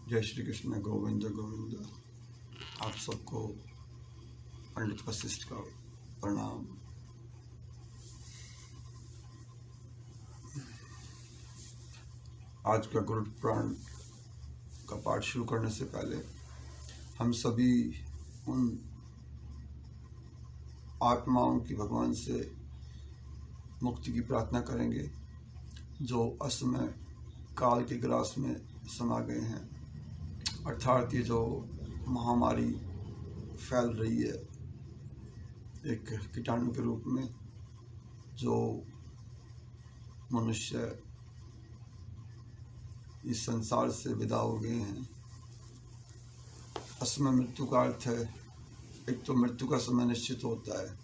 जय श्री कृष्ण। गोविंद गोविंद। आप सबको पंडित वशिष्ठ का प्रणाम। आज का गुरु पुराण का पाठ शुरू करने से पहले हम सभी उन आत्माओं की भगवान से मुक्ति की प्रार्थना करेंगे जो असमय काल के ग्रास में समा गए हैं, अर्थात ये जो महामारी फैल रही है एक कीटाणु के रूप में, जो मनुष्य इस संसार से विदा हो गए हैं। असमय मृत्यु का अर्थ है, एक तो मृत्यु का समय निश्चित होता है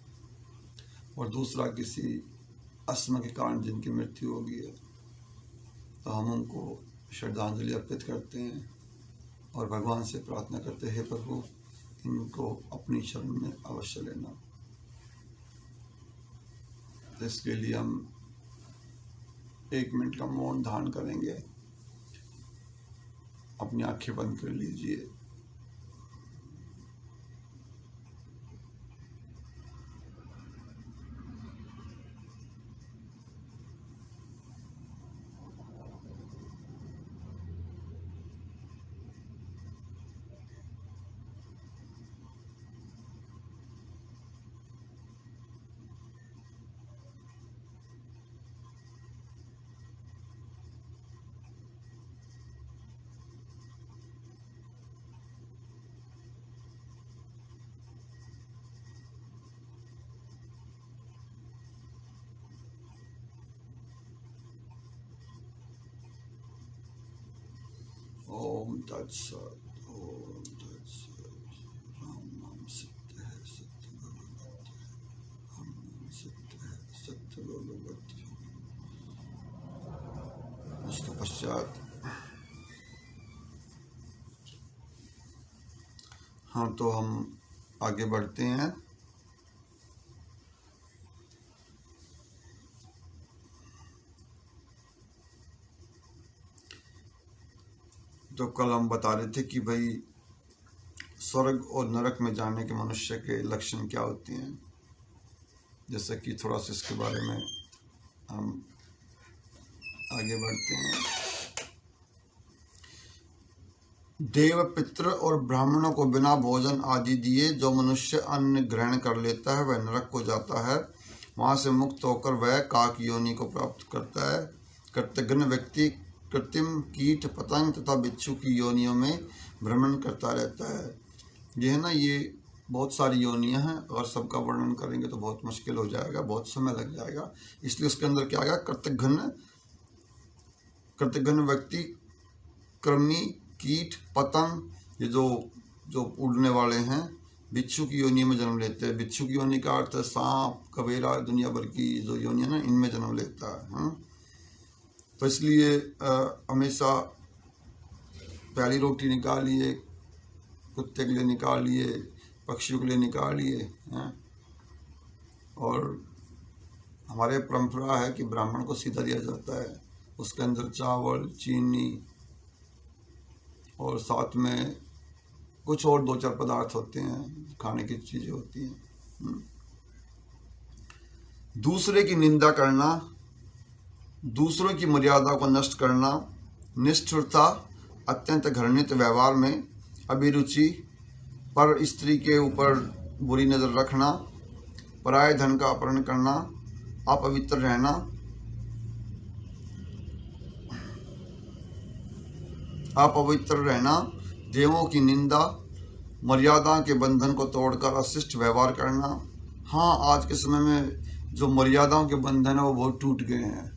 और दूसरा किसी असमय के कारण जिनकी मृत्यु होगी है, तो हम उनको श्रद्धांजलि अर्पित करते हैं और भगवान से प्रार्थना करते हैं, हे प्रभु इनको अपनी शरण में अवश्य लेना। तो इसके लिए हम 1 मिनट का मौन धारण करेंगे। अपनी आंखें बंद कर लीजिए। ओम तत्सत। ओम तत्सत। राम नाम सत्य है, सत्य भगवत है। राम नाम सत्य है, सत्य भगवत है। उसके पश्चात हाँ, तो हम आगे बढ़ते हैं। तो कल हम बता रहे थे कि भाई स्वर्ग और नरक में जाने के मनुष्य के लक्षण क्या होते हैं। जैसे कि थोड़ा सा इसके बारे में हम आगे बढ़ते हैं। देव, पितृ और ब्राह्मणों को बिना भोजन आदि दिए जो मनुष्य अन्न ग्रहण कर लेता है वह नरक को जाता है। वहाँ से मुक्त होकर वह काक योनि को प्राप्त करता है। कृतघ्न व्यक्ति कृत्रिम कीट, पतंग तथा बिच्छू की योनियों में भ्रमण करता रहता है। ये है ना, ये बहुत सारी योनियां हैं, अगर सबका वर्णन करेंगे तो बहुत मुश्किल हो जाएगा, बहुत समय लग जाएगा। इसलिए उसके अंदर क्या आएगा, कृतघ्न व्यक्ति, कृमि, कीट, पतंग, ये जो उड़ने वाले हैं, बिच्छू की योनि में जन्म लेते हैं। बिच्छू की योनि का अर्थ है सांप, कबेरा, दुनिया भर की जो योनियां ना, इनमें जन्म लेता है। तो इसलिए हमेशा पहली रोटी निकालिए, कुत्ते के लिए निकालिए, पक्षियों के लिए निकालिए। और हमारे परंपरा है कि ब्राह्मण को सीधा दिया जाता है, उसके अंदर चावल, चीनी और साथ में कुछ और 2-4 पदार्थ होते हैं, खाने की चीज़ें होती हैं। दूसरे की निंदा करना, दूसरों की मर्यादा को नष्ट करना, निष्ठुरता, अत्यंत घृणित व्यवहार में अभिरुचि, पर स्त्री के ऊपर बुरी नज़र रखना, पराये धन का अपहरण करना, अपवित्र रहना, देवों की निंदा, मर्यादा के बंधन को तोड़कर अशिष्ट व्यवहार करना। हाँ, आज के समय में जो मर्यादाओं के बंधन है वो बहुत टूट गए हैं।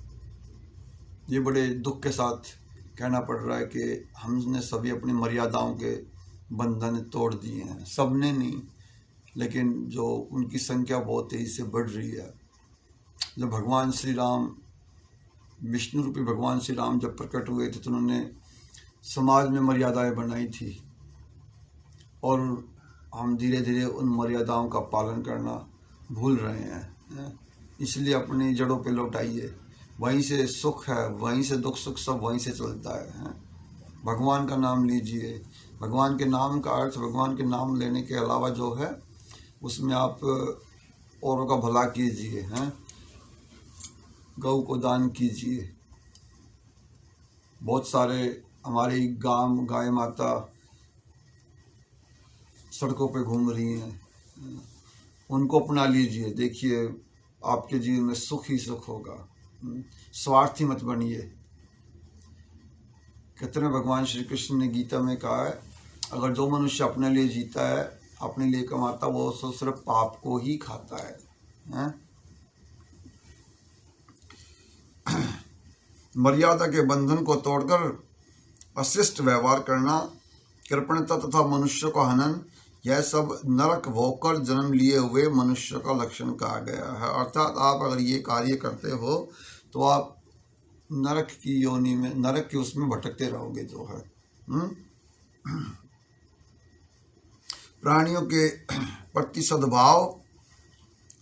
ये बड़े दुख के साथ कहना पड़ रहा है कि हमने सभी अपनी मर्यादाओं के बंधन तोड़ दिए हैं। सबने नहीं, लेकिन जो उनकी संख्या बहुत तेजी से बढ़ रही है। जब भगवान श्री राम, विष्णु रूपी भगवान श्री राम जब प्रकट हुए थे तो उन्होंने समाज में मर्यादाएं बनाई थी और हम धीरे धीरे उन मर्यादाओं का पालन करना भूल रहे हैं। इसलिए अपनी जड़ों पे लौट आइए। वहीं से सुख है, वहीं से दुख सुख सब वहीं से चलता है। भगवान का नाम लीजिए। भगवान के नाम का अर्थ, भगवान के नाम लेने के अलावा जो है उसमें आप औरों का भला कीजिए, हैं, गौ को दान कीजिए। बहुत सारे हमारी गाय माता सड़कों पे घूम रही हैं, उनको अपना लीजिए। देखिए आपके जीवन में सुख ही सुख होगा। स्वार्थी मत बनिए। कहते हैं भगवान श्री कृष्ण ने गीता में कहा है, अगर जो मनुष्य अपने लिए जीता है, अपने लिए कमाता, वो तो सिर्फ पाप को ही खाता है? मर्यादा के बंधन को तोड़कर अशिष्ट व्यवहार करना, कृपणता तथा मनुष्य का हनन, यह सब नरक भोगकर जन्म लिए हुए मनुष्य का लक्षण कहा गया है। अर्थात आप अगर ये कार्य करते हो तो आप नरक की योनि में, नरक के उसमें भटकते रहोगे जो है। प्राणियों के प्रति सद्भाव,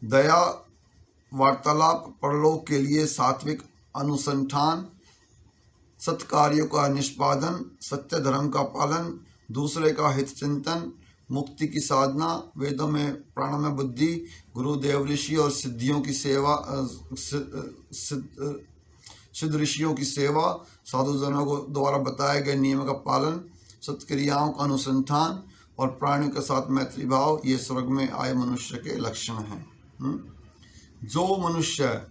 दया, वार्तालाप, परलोक के लिए सात्विक अनुसंधान, सत्कार्यों का निष्पादन, सत्य धर्म का पालन, दूसरे का हित चिंतन, मुक्ति की साधना, वेदों में प्राण में बुद्धि, गुरुदेव ऋषि और सिद्धियों की सेवा, सिद्ध ऋषियों की सेवा, साधुजनों को द्वारा बताए गए नियमों का पालन, सत्क्रियाओं का अनुसंधान और प्राणियों के साथ मैत्री भाव, ये स्वर्ग में आए मनुष्य के लक्षण हैं। जो मनुष्य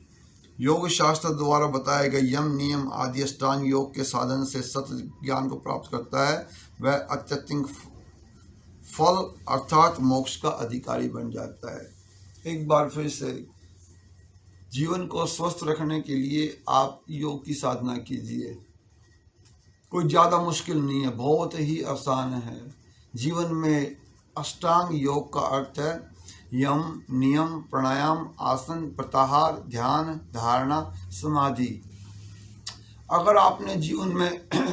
योग शास्त्र द्वारा बताए गए यम नियम आदि अष्टांग योग के साधन से सत्य ज्ञान को प्राप्त करता है, वह अत्यंत फल अर्थात मोक्ष का अधिकारी बन जाता है। एक बार फिर से जीवन को स्वस्थ रखने के लिए आप योग की साधना कीजिए। कोई ज़्यादा मुश्किल नहीं है, बहुत ही आसान है। जीवन में अष्टांग योग का अर्थ है यम, नियम, प्राणायाम, आसन, प्रत्याहार, ध्यान, धारणा, समाधि। अगर आपने जीवन में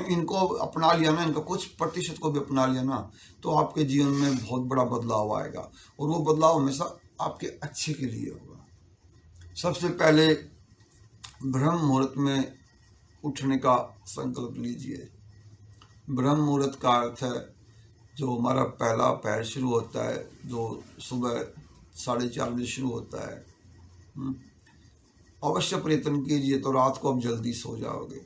इनको अपना लिया ना, इनका कुछ प्रतिशत को भी अपना लिया ना, तो आपके जीवन में बहुत बड़ा बदलाव आएगा और वो बदलाव हमेशा आपके अच्छे के लिए होगा। सबसे पहले ब्रह्म मुहूर्त में उठने का संकल्प लीजिए। ब्रह्म मुहूर्त का अर्थ है जो हमारा पहला पहर शुरू होता है, जो सुबह 4:30 बजे शुरू होता है। अवश्य प्रयत्न कीजिए तो रात को आप जल्दी सो जाओगे।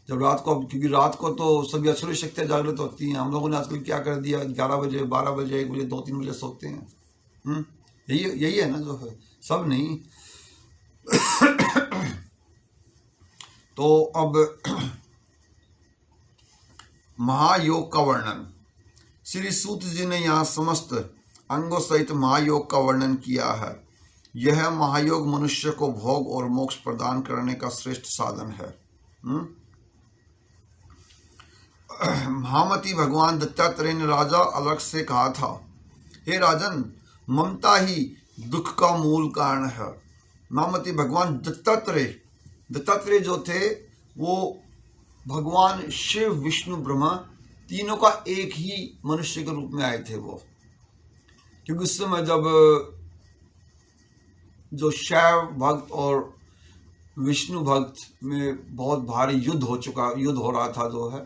जब रात को, क्योंकि रात को तो सभी असुरी शक्तियाँ जागृत होती हैं। हम लोगों ने आजकल क्या कर दिया, 11 बजे, 12 बजे, 1 बजे, 2-3 बजे सोते हैं। यही है ना जो है, सब नहीं। तो अब महायोग का वर्णन, श्री सूत जी ने यहाँ समस्त अंगों सहित महायोग का वर्णन किया है। यह महायोग मनुष्य को भोग और मोक्ष प्रदान करने का श्रेष्ठ साधन है। महामती भगवान दत्तात्रेय ने राजा अलग से कहा था, हे राजन, ममता ही दुख का मूल कारण है। महामती भगवान दत्तात्रेय जो थे वो भगवान शिव, विष्णु, ब्रह्मा तीनों का एक ही मनुष्य के रूप में आए थे वो। क्योंकि उस समय जब जो शैव भक्त और विष्णु भक्त में बहुत भारी युद्ध हो रहा था जो है,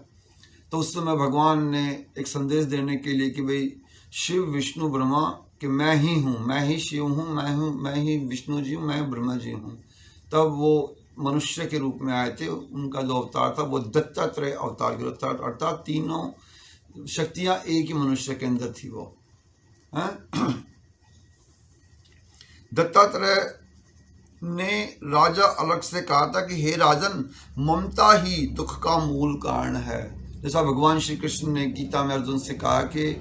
तो उस समय भगवान ने एक संदेश देने के लिए कि भाई शिव, विष्णु, ब्रह्मा कि मैं ही हूँ, मैं ही शिव हूँ, मैं ही विष्णु जी हूँ, मैं ब्रह्मा जी हूँ। तब वो मनुष्य के रूप में आए थे। उनका जो अवतार था वो दत्तात्रेय अवतार के अवतार, अर्थात तीनों शक्तियाँ एक ही मनुष्य के अंदर थी वो। दत्तात्रेय ने राजा अलग से कहा था कि हे राजन, ममता ही दुख का मूल कारण है। जैसा भगवान श्री कृष्ण ने गीता में अर्जुन से कहा कि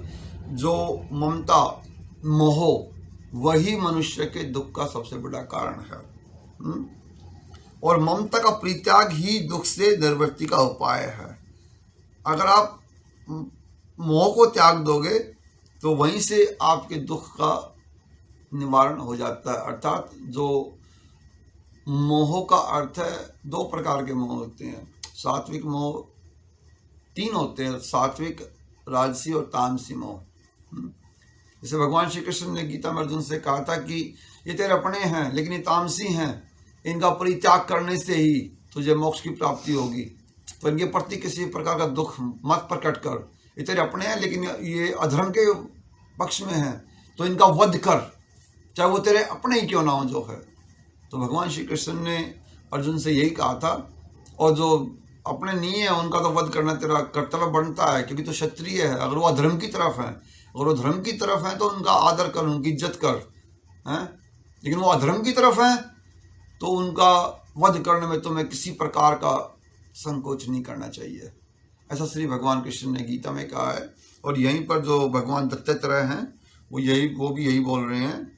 जो ममता, मोह, वही मनुष्य के दुख का सबसे बड़ा कारण है। और ममता का परित्याग ही दुख से निवृत्ति का उपाय है। अगर आप मोह को त्याग दोगे तो वहीं से आपके दुख का निवारण हो जाता है। अर्थात जो मोह का अर्थ है, 2 प्रकार के मोह होते हैं। सात्विक मोह 3 होते हैं, सात्विक, राजसी और तामसी मोह। जैसे भगवान श्री कृष्ण ने गीता में अर्जुन से कहा था कि ये तेरे अपने हैं लेकिन ये तामसी हैं, इनका परित्याग करने से ही तुझे मोक्ष की प्राप्ति होगी। तो इनके प्रति किसी प्रकार का दुख मत प्रकट कर, ये तेरे अपने हैं लेकिन ये अधर्म के पक्ष में हैं, तो इनका वध कर, चाहे वो तेरे अपने ही क्यों ना हो जो है। तो भगवान श्री कृष्ण ने अर्जुन से यही कहा था, और जो अपने नहीं है उनका तो वध करना तेरा कर्तव्य बनता है, क्योंकि तो क्षत्रिय है। अगर वो अधर्म की तरफ है, अगर वो धर्म की तरफ है तो उनका आदर कर, उनकी इज्जत कर, हैं? लेकिन वो अधर्म की तरफ है तो उनका वध करने में तुम्हें किसी प्रकार का संकोच नहीं करना चाहिए। ऐसा श्री भगवान कृष्ण ने गीता में कहा है। और यहीं पर जो भगवान दत्तात्रेय हैं वो भी यही बोल रहे हैं,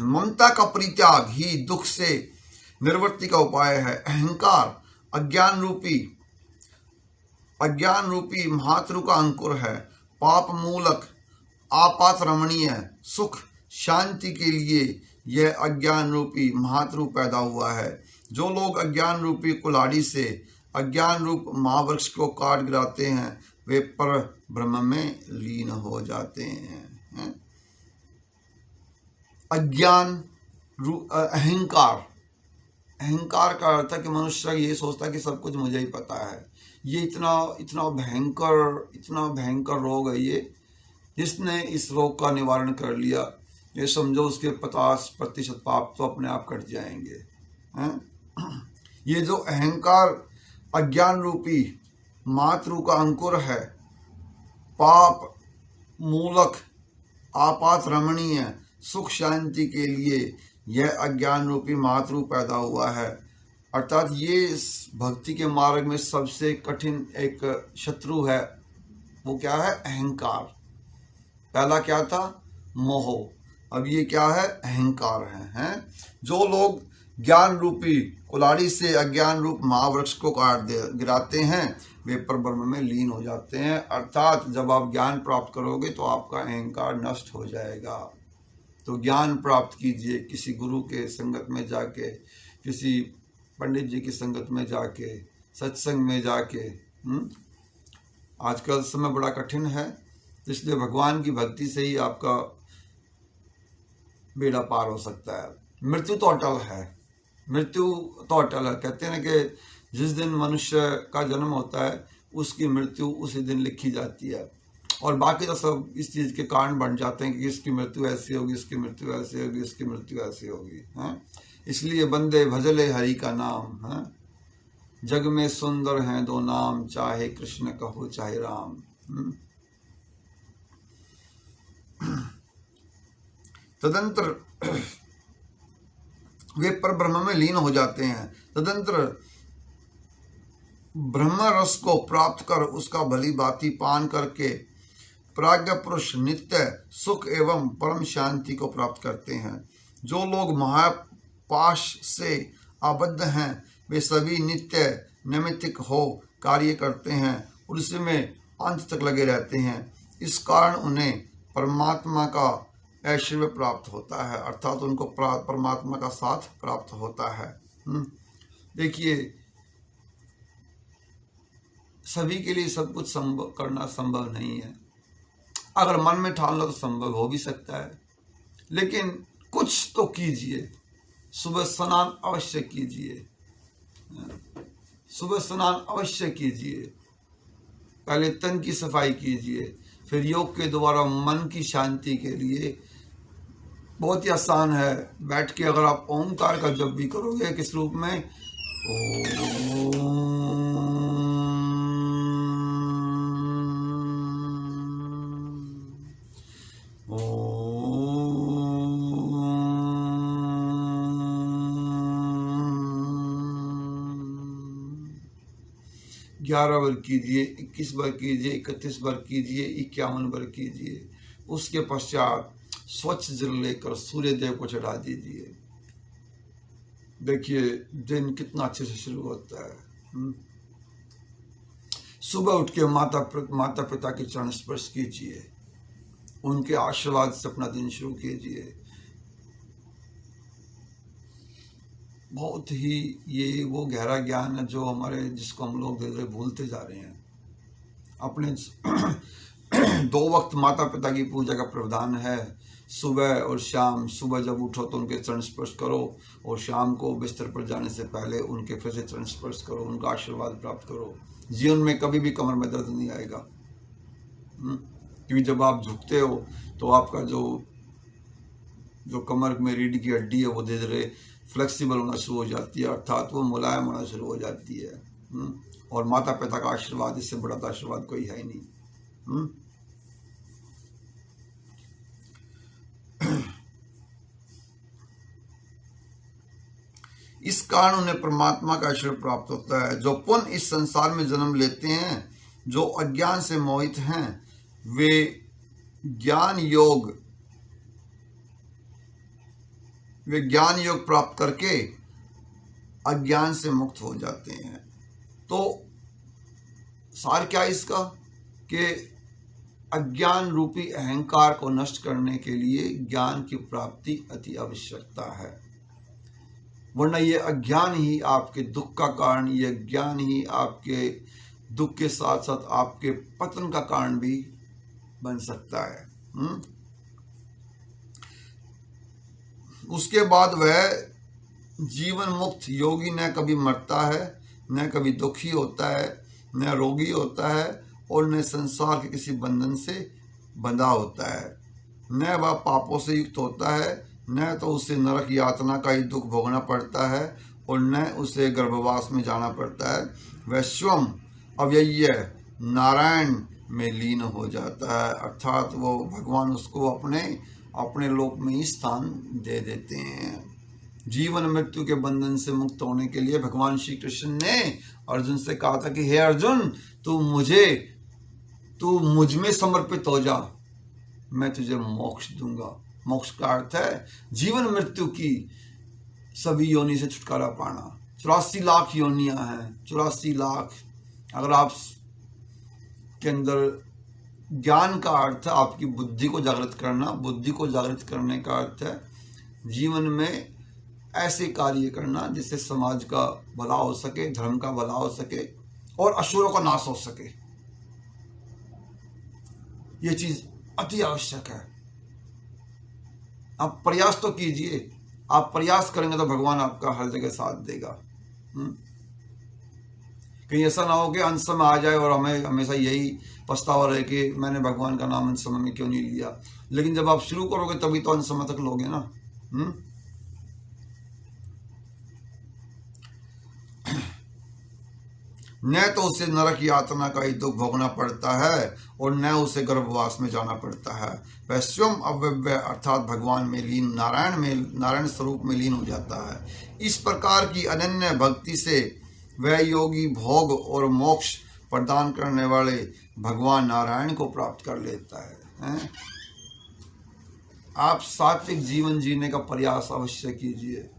ममता का परित्याग ही दुख से निवृत्ति का उपाय है। अहंकार अज्ञान रूपी महात्रु का अंकुर है। पाप मूलक आपात रमणीय सुख शांति के लिए यह अज्ञान रूपी महात्रु पैदा हुआ है। जो लोग अज्ञान रूपी कुल्हाड़ी से अज्ञान रूप महावृक्ष को काट गिराते हैं वे पर ब्रह्म में लीन हो जाते हैं। अहंकार का अर्थ है कि मनुष्य ये सोचता है कि सब कुछ मुझे ही पता है। ये इतना भयंकर रोग है ये। जिसने इस रोग का निवारण कर लिया, ये समझो उसके 50% पाप तो अपने आप कट जाएंगे, हैं? ये जो अहंकार अज्ञान रूपी मातृ का अंकुर है, पाप मूलक आपात रमणीय सुख शांति के लिए यह अज्ञान रूपी मातृ पैदा हुआ है। अर्थात ये इस भक्ति के मार्ग में सबसे कठिन एक शत्रु है। वो क्या है? अहंकार। पहला क्या था? मोह। अब ये क्या है? अहंकार हैं? जो लोग ज्ञान रूपी कुल्हाड़ी से अज्ञान रूप महावृक्ष को काट गिराते हैं वे परब्रह्म में लीन हो जाते हैं। अर्थात जब आप ज्ञान प्राप्त करोगे तो आपका अहंकार नष्ट हो जाएगा। तो ज्ञान प्राप्त कीजिए किसी गुरु के संगत में जाके, किसी पंडित जी की संगत में जाके, सत्संग में जाके। आजकल समय बड़ा कठिन है, इसलिए भगवान की भक्ति से ही आपका बेड़ा पार हो सकता है। मृत्यु तो अटल है, कहते हैं कि जिस दिन मनुष्य का जन्म होता है उसकी मृत्यु उसी दिन लिखी जाती है, और बाकी तो सब इस चीज़ के कारण बन जाते हैं कि इसकी मृत्यु ऐसी होगी, इसकी मृत्यु ऐसी होगी, इसकी मृत्यु ऐसी होगी, हैं? इसलिए बंदे भजले हरि का नाम, हैं? जग में सुंदर हैं दो नाम, चाहे कृष्ण कहो चाहे राम। तदंतर वे पर ब्रह्म में लीन हो जाते हैं। तदंतर ब्रह्म रस को प्राप्त कर उसका भली भांति पान करके प्राज्ञ पुरुष नित्य सुख एवं परम शांति को प्राप्त करते हैं। जो लोग महापाश से आबद्ध हैं वे सभी नित्य नैमित्तिक हो कार्य करते हैं, उसमें अंत तक लगे रहते हैं। इस कारण उन्हें परमात्मा का ऐश्वर्य प्राप्त होता है, अर्थात उनको परमात्मा का साथ प्राप्त होता है। देखिए, सभी के लिए सब कुछ करना संभव नहीं है। अगर मन में ठान लो तो संभव हो भी सकता है, लेकिन कुछ तो कीजिए। सुबह स्नान अवश्य कीजिए, सुबह स्नान अवश्य कीजिए। पहले तन की सफाई कीजिए, फिर योग के द्वारा मन की शांति के लिए बहुत ही आसान है। बैठ के अगर आप ओंकार का जप भी करोगे किस रूप में, ओम 11 बार कीजिए, 21 बार कीजिए, 31 बार कीजिए, 51 बार कीजिए। उसके पश्चात स्वच्छ जल लेकर सूर्य देव को चढ़ा दीजिए। देखिए दिन कितना अच्छे से शुरू होता है। सुबह उठ के माता पिता के चरण स्पर्श कीजिए, उनके आशीर्वाद से अपना दिन शुरू कीजिए। बहुत ही ये वो गहरा ज्ञान है जो जिसको हम लोग धीरे धीरे भूलते जा रहे हैं। अपने 2 वक्त माता पिता की पूजा का प्रावधान है, सुबह और शाम, सुबह जब उठो तो उनके चरण स्पर्श करो, और शाम को बिस्तर पर जाने से पहले उनके फिर से चरण स्पर्श करो, उनका आशीर्वाद प्राप्त करो। जीवन में कभी भी कमर में दर्द नहीं आएगा, क्योंकि जब आप झुकते हो तो आपका जो कमर में रीढ़ की हड्डी है वो धीरे धीरे फ्लेक्सिबल होना शुरू हो जाती है, अर्थात वो मुलायम होना शुरू हो जाती है। और माता पिता का आशीर्वाद, इससे बड़ा तो आशीर्वाद कोई है ही नहीं। इस कारण उन्हें परमात्मा का आशीर्वाद प्राप्त होता है। जो पुनः इस संसार में जन्म लेते हैं, जो अज्ञान से मोहित हैं, वे ज्ञान योग प्राप्त करके अज्ञान से मुक्त हो जाते हैं। तो सार क्या है इसका, कि अज्ञान रूपी अहंकार को नष्ट करने के लिए ज्ञान की प्राप्ति अति आवश्यकता है, वरना ये अज्ञान ही आपके दुख का कारण, ये ज्ञान ही आपके दुख के साथ साथ आपके पतन का कारण भी बन सकता है। उसके बाद वह जीवन मुक्त योगी न कभी मरता है, न कभी दुखी होता है, न रोगी होता है, और न संसार के किसी बंधन से बंधा होता है। न वह पापों से युक्त होता है, न तो उसे नरक यातना का ही दुख भोगना पड़ता है, और न उसे गर्भवास में जाना पड़ता है। वह स्वयं अव्यय नारायण में लीन हो जाता है, अर्थात वो भगवान उसको अपने लोक में ही स्थान दे देते हैं। जीवन मृत्यु के बंधन से मुक्त होने के लिए भगवान श्री कृष्ण ने अर्जुन से कहा था कि हे अर्जुन, तू मुझ में समर्पित हो जा, मैं तुझे मोक्ष दूंगा। मोक्ष का अर्थ है जीवन मृत्यु की सभी योनि से छुटकारा पाना। 84 लाख योनियां हैं, 84 लाख। अगर आप के अंदर ज्ञान का अर्थ है आपकी बुद्धि को जागृत करना, बुद्धि को जागृत करने का अर्थ है जीवन में ऐसे कार्य करना जिससे समाज का भला हो सके, धर्म का भला हो सके और असुरों का नाश हो सके। ये चीज अति आवश्यक है। आप प्रयास तो कीजिए, आप प्रयास करेंगे तो भगवान आपका हर जगह साथ देगा। कहीं ऐसा ना हो कि अंत समय आ जाए और हमें हमेशा यही पछतावा रहे कि मैंने भगवान का नाम अंत समय में क्यों नहीं लिया। लेकिन जब आप शुरू करोगे तभी तो अंत समय तक लोगे ना। न तो उसे नरक यातना का ही दुख भोगना पड़ता है और न उसे गर्भवास में जाना पड़ता है। वह स्वयं अव्यय अर्थात भगवान में लीन, नारायण स्वरूप में लीन हो जाता है। इस प्रकार की अनन्य भक्ति से वह योगी भोग और मोक्ष प्रदान करने वाले भगवान नारायण को प्राप्त कर लेता है। आप सात्विक जीवन जीने का प्रयास अवश्य कीजिए।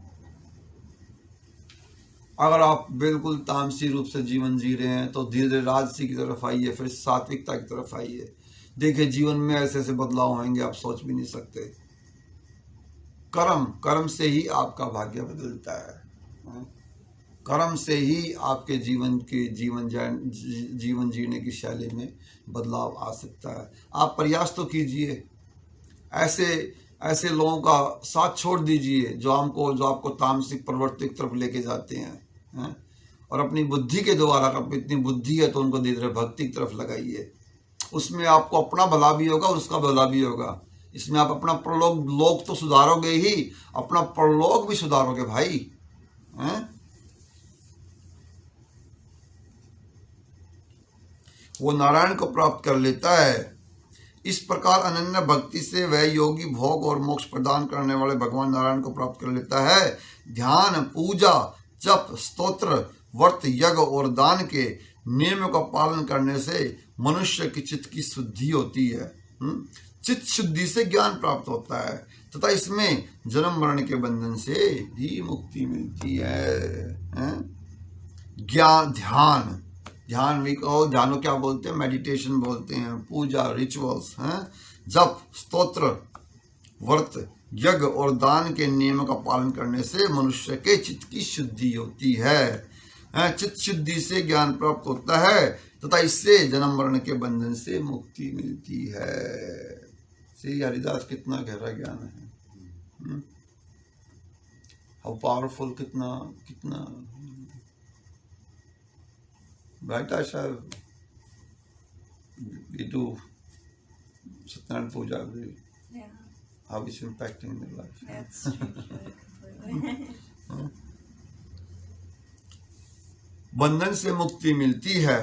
अगर आप बिल्कुल तामसी रूप से जीवन जी रहे हैं तो धीरे धीरे राजसी की तरफ आइए, फिर सात्विकता की तरफ आइए। देखिए जीवन में ऐसे ऐसे बदलाव होंगे आप सोच भी नहीं सकते। कर्म से ही आपका भाग्य बदलता है। कर्म से ही आपके जीवन जीने की शैली में बदलाव आ सकता है। आप प्रयास तो कीजिए, ऐसे लोगों का साथ छोड़ दीजिए जो आपको तामसिक प्रवृत्ति की तरफ लेके जाते हैं। और अपनी बुद्धि के द्वारा, इतनी बुद्धि है तो उनको धीरे धीरे भक्ति की तरफ लगाइए। उसमें आपको अपना भला भी होगा, उसका भला भी होगा। इसमें आप अपना लोक तो सुधारोगे ही, अपना परलोक भी सुधारोगे भाई। वो नारायण को प्राप्त कर लेता है। इस प्रकार अनन्य भक्ति से वह योगी भोग और मोक्ष प्रदान करने वाले भगवान नारायण को प्राप्त कर लेता है। ध्यान, पूजा, जप, स्तोत्र, व्रत, यज्ञ और दान के नियमों का पालन करने से मनुष्य की चित्त की शुद्धि होती है। चित्त शुद्धि से ज्ञान प्राप्त होता है तथा इसमें जन्म मरण के बंधन से भी मुक्ति मिलती है। ध्यान भी कहो, ध्यान को क्या बोलते हैं? मेडिटेशन बोलते हैं। पूजा, रिचुअल्स, जप, स्तोत्र, व्रत, यज्ञ और दान के नियमों का पालन करने से मनुष्य के चित्त की शुद्धि होती है। चित्त शुद्धि से ज्ञान प्राप्त होता है तथा इससे जन्म मरण के बंधन से मुक्ति मिलती है। श्री हरिदास कितना गहरा ज्ञान है, हाउ पावरफुल, कितना कितना बेटा साहब we do Satyanarayana Puja every, Yeah, how it's impacting their life. that's true. Completely. बंधन से मुक्ति मिलती है,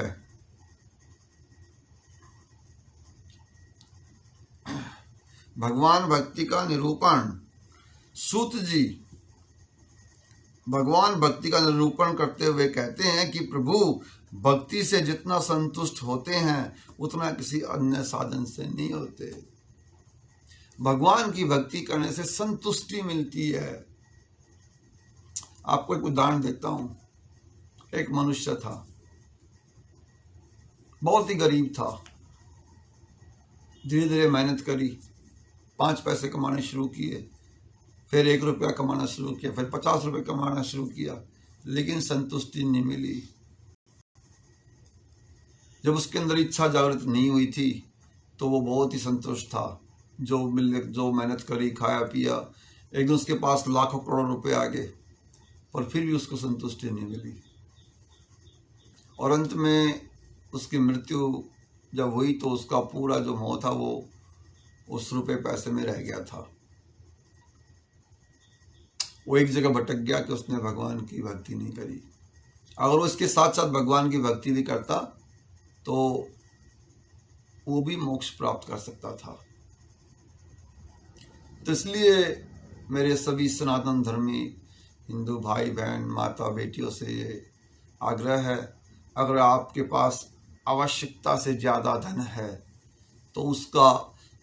भगवान भक्ति का निरूपण। सूत जी भगवान भक्ति का निरूपण करते हुए कहते हैं कि प्रभु भक्ति से जितना संतुष्ट होते हैं उतना किसी अन्य साधन से नहीं होते। भगवान की भक्ति करने से संतुष्टि मिलती है। आपको एक उदाहरण देता हूं। एक मनुष्य था, बहुत ही गरीब था, धीरे धीरे मेहनत करी, 5 पैसे कमाने शुरू किए, फिर 1 रुपया कमाना शुरू किया, फिर 50 रुपये कमाना शुरू किया, लेकिन संतुष्टि नहीं मिली। जब उसके अंदर इच्छा जागृत नहीं हुई थी तो वो बहुत ही संतुष्ट था। जो मेहनत करी, खाया पिया, एक दिन उसके पास लाखों करोड़ रुपए आ गए, पर फिर भी उसको संतुष्टि नहीं मिली। और अंत में उसकी मृत्यु जब हुई तो उसका पूरा जो मोह था वो उस रुपए पैसे में रह गया था। वो एक जगह भटक गया कि उसने भगवान की भक्ति नहीं करी। अगर वो इसके साथ साथ भगवान की भक्ति भी करता तो वो भी मोक्ष प्राप्त कर सकता था। तो इसलिए मेरे सभी सनातन धर्मी हिंदू भाई बहन, माता बेटियों से ये आग्रह है, अगर आपके पास आवश्यकता से ज़्यादा धन है तो उसका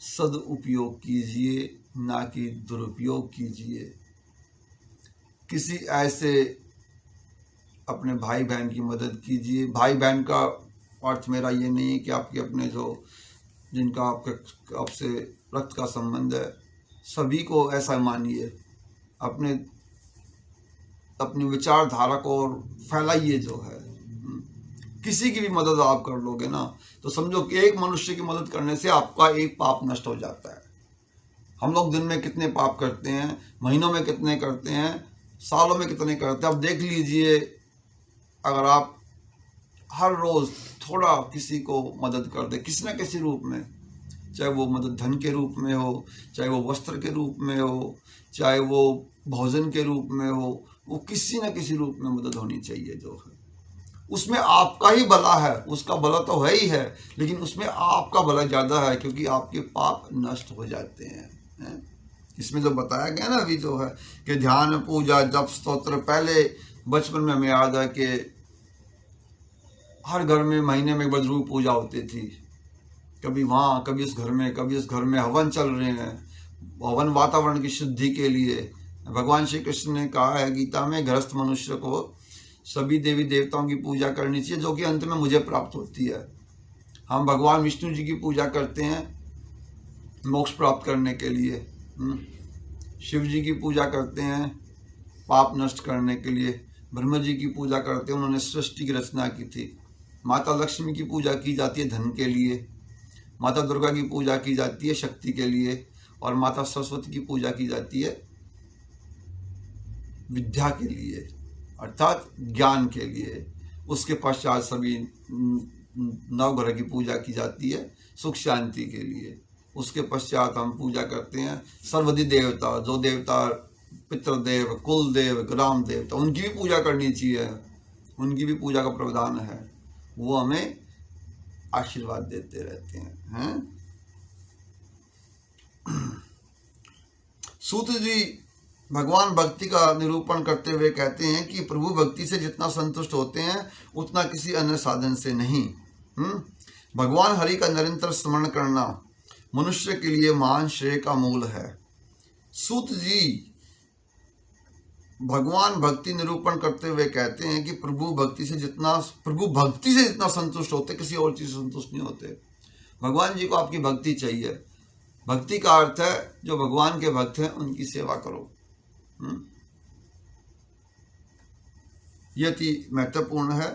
सदुपयोग कीजिए, ना कि दुरुपयोग कीजिए। किसी ऐसे अपने भाई बहन की मदद कीजिए। भाई बहन का अर्थ मेरा ये नहीं है कि आपके अपने जो जिनका आपसे रक्त का संबंध है, सभी को ऐसा मानिए, अपनी विचारधारा को फैलाइए। जो है किसी की भी मदद आप कर लोगे ना तो समझो कि एक मनुष्य की मदद करने से आपका एक पाप नष्ट हो जाता है। हम लोग दिन में कितने पाप करते हैं, महीनों में कितने करते हैं, सालों में कितने करते हैं। अब देख लीजिए, अगर आप हर रोज थोड़ा किसी को मदद कर दे, किसी न किसी रूप में, चाहे वो मदद धन के रूप में हो, चाहे वो वस्त्र के रूप में हो, चाहे वो भोजन के रूप में हो, वो किसी न किसी रूप में मदद होनी चाहिए। जो है उसमें आपका ही भला है, उसका भला तो है ही है, लेकिन उसमें आपका भला ज़्यादा है क्योंकि आपके पाप नष्ट हो जाते हैं। इसमें जो बताया गया ना अभी जो है कि ध्यान, पूजा, जप, स्तोत्र, पहले बचपन में हमें याद है कि हर घर में महीने में एक बार जरूर पूजा होती थी। कभी वहाँ, कभी उस घर में, कभी उस घर में हवन चल रहे हैं। हवन वातावरण की शुद्धि के लिए भगवान श्री कृष्ण ने कहा है गीता में, गृहस्थ मनुष्य को सभी देवी देवताओं की पूजा करनी चाहिए जो कि अंत में मुझे प्राप्त होती है। हम भगवान विष्णु जी की पूजा करते हैं मोक्ष प्राप्त करने के लिए, शिव जी की पूजा करते हैं पाप नष्ट करने के लिए, ब्रह्मा जी की पूजा करते हैं, उन्होंने सृष्टि की रचना की थी। माता लक्ष्मी की पूजा की जाती है धन के लिए, माता दुर्गा की पूजा की जाती है शक्ति के लिए, और माता सरस्वती की पूजा की जाती है विद्या के लिए अर्थात ज्ञान के लिए। उसके पश्चात सभी नवग्रह की पूजा की जाती है सुख शांति के लिए। उसके पश्चात हम पूजा करते हैं सर्वधि देवता, जो देवता पितृदेव, कुल देव, ग्राम देवता, उनकी भी पूजा करनी चाहिए, उनकी भी पूजा का प्रावधान है। वो हमें आशीर्वाद देते रहते हैं। सूत जी भगवान भक्ति का निरूपण करते हुए कहते हैं कि प्रभु भक्ति से जितना संतुष्ट होते हैं उतना किसी अन्य साधन से नहीं। भगवान हरि का निरंतर स्मरण करना मनुष्य के लिए महान श्रेय का मूल है। सूत जी भगवान भक्ति निरूपण करते हुए कहते हैं कि प्रभु भक्ति से जितना संतुष्ट होते, किसी और चीज से संतुष्ट नहीं होते। भगवान जी को आपकी भक्ति चाहिए। भक्ति का अर्थ है जो भगवान के भक्त हैं उनकी सेवा करो। यह अति महत्वपूर्ण है।